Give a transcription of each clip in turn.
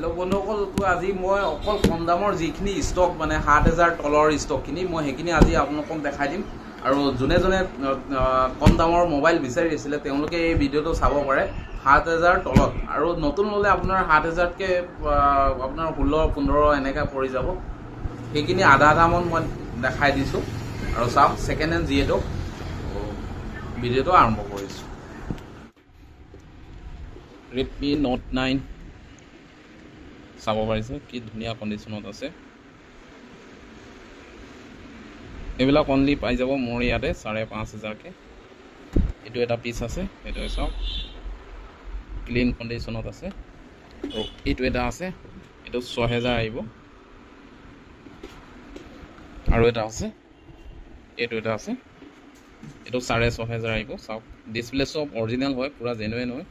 hello बंधुসকল तो आज मैं अकल कम दाমৰ যিখিনি ষ্টক মানে 7000 তলৰ ষ্টকখিনি মই হেখিনি আজি আপোনালোকক দেখাই দিম আৰু জনে জনে কম দামৰ মোবাইল বিচাৰি আছিল তেওঁলোকে এই ভিডিওটো চাব পাৰে 7000 তলত আৰু নতুন ললে আপোনাৰ 7000 কে আপোনাৰ 16 15 এনেকা পৰি যাব হেখিনি আধা দামত মই দেখাই দিছো আৰু চাওক সেকেন্ড হ্যান্ড জিএটো ভিডিওটো আৰম্ভ কৰিছো Redmi Note 9 চাব পাৰিছে কি ধুনিয়া কন্ডিশনত আছে এবিলা অনলি পাই যাব মোৰ ইয়াতে 5500 কে এটো এটা পিস আছে এটো সব ক্লিন কন্ডিশনত আছে আৰু এটো এটা আছে এটো 6000 আইব আৰু এটা আছে এটো এটা আছে এটো 6500 আইব সব ডিসপ্লে সব অৰিজিনাল হয় পুৰা জেনুইন হয়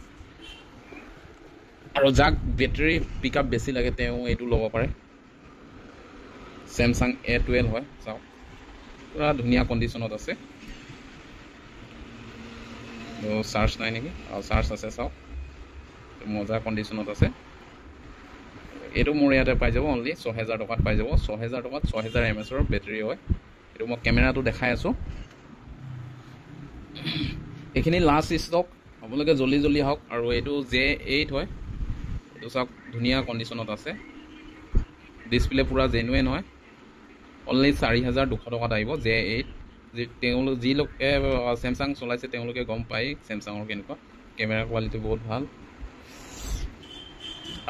আৰু যাক ব্যাটাৰি পিকআপ বেছি লাগে তেও এটো লব পাৰে Samsung A12 হয় চাও পুৰা ধুনিয়া কন্ডিশনত আছে তো চাৰ্জ নাই নেকি আৰু চাৰ্জ আছে চাও মজা কন্ডিশনত আছে এটো মোৰ ইয়াতে পাই যাব অনলি 6000 টকাত পাই যাব 6000 টকাত 6000 mAh ৰ ব্যাটাৰি হয় এটো মই ক্যামেৰাটো দেখাই আছো এখিনি লাস্ট স্টক আপোনালোকে জলদি জলদি হওক আৰু এটো J8 হয় এটো সব ধুনিয়া কন্ডিশনত আছে ডিসপ্লে পুরা জেনুইন হয় অনলি 4200 টকাত আইব J8 যি লোক Samsung চলাইছে তেওঁলোকে গম পায় Samsung ৰ কেনেকুৱা ক্যামেৰা কোৱালিটি বহুত ভাল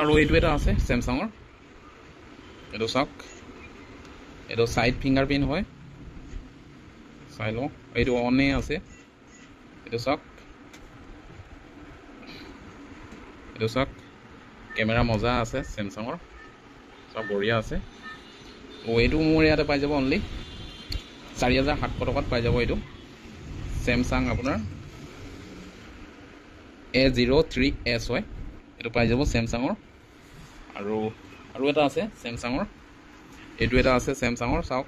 আৰু এইটো এটা আছে Samsung ৰ এটো সক এটো সাইড ফিঙ্গাৰপ্ৰিন্ট হয় চাইলো এইটো অনে আছে এটো সক ক্যামেৰা মজা আছে Samsung ৰ সব বঢ়িয়া আছে ও এইটো মোৰ ইয়াতে পাই যাব অনলি 4700 টকাত পাই যাব এইটো Samsung আপোনাৰ A03s হয় এটো পাই যাব Samsung ৰ আৰু এটা আছে Samsung ৰ এইটো এটা আছে Samsung ৰ চাওক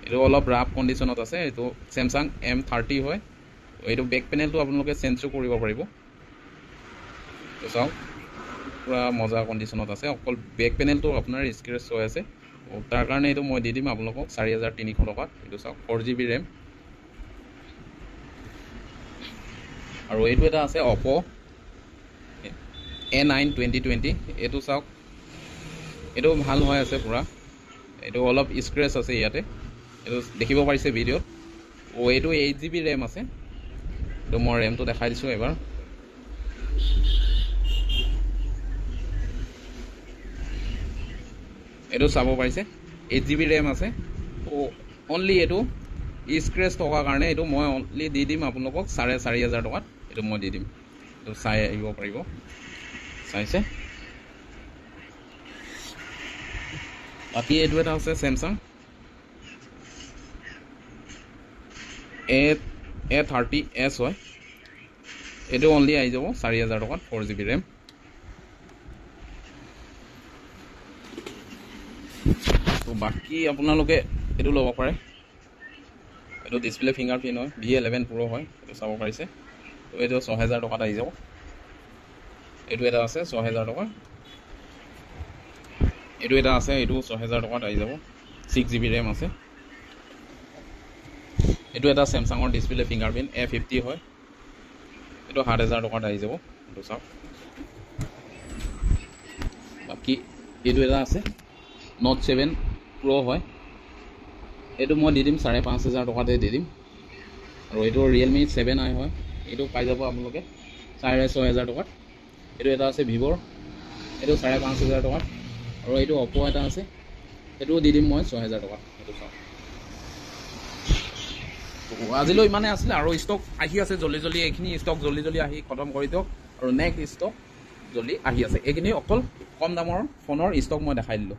এইটো অলপ ৰাফ কন্ডিশনত আছে এইটো Samsung M30 হয় এইটো বেক পেনেলটো আপোনালোকে চেঞ্জ কৰিব পাৰিব তো চাওক পুৰা মজা কন্ডিশনত আছে অকল বেক পেনেলটো আপোনাৰ স্ক্ৰেচ হৈ আছে তাৰ কাৰণে এটো মই দি দিম আপোনালোকক 4300 টকাত এটো চাওক 4GB RAM আৰু এইটো এটা আছে Oppo A9 2020 এটো চাওক এটো ভাল হৈ আছে পুরা এটো অলপ স্ক্ৰেচ আছে ইয়াতে এটো দেখিব পাৰিছে ভিডিওত ও এটো 8GB RAM আছে তো মই RAM টো দেখাই দিছো এবাৰ এটো চাব পাৰিছে 8GB RAM আছে ও অনলি এটো স্ক্ৰেচ থকা কাৰণে এটো মই অনলি দি দিম আপোনালোকক 4500 টকাত এটো মই দি দিম তো চাই আহিব পাৰিব চাইছে বাকি এটো এটা আছে Samsung A30s হয় এটো অনলি আই যাব 4000 টকাত 4GB RAM তো বাকি আপোনালোকে এটো লব পাৰে এটো ডিসপ্লে ফিঙ্গাৰপ্ৰিন্ট হয় V11 Pro হয় এটো চাব পাৰিছে তো এটো 6000 টকাত আই যাব এটো এটা আছে 6000 টকা এটো এটা আছে এটো 6000 টকাত আই যাব 6GB RAM আছে এটো এটা Samsung ৰ ডিসপ্লে ফিঙ্গারপ্রিন্ট A50 হয় এটো 7000 টকাত আই যাব এটো চাওক বাকি এটো এটা আছে Note 7 Pro হয় এটো মই দি দিম 5500 টকাতে দি দিম আৰু এটো Realme 7i হয় এটো পাই যাব আপোনালোকে 6500 টকাত এটো এটা আছে Vivo এটো 5500 টকাত আৰু এটো Oppo এটা আছে এটো দি দিম মই 6000 টকাত এটো চাওক আজিলৈ মানে আছিল আৰু ষ্টক আহি আছে জলদি জলদি এখিনি ষ্টক জলদি জলদি আহি খতম কৰি দিওক আৰু নেক্সট ষ্টক জলদি আহি আছে এখিনি অকল কম দামৰ ফোনৰ ষ্টক মই দেখাই দিলো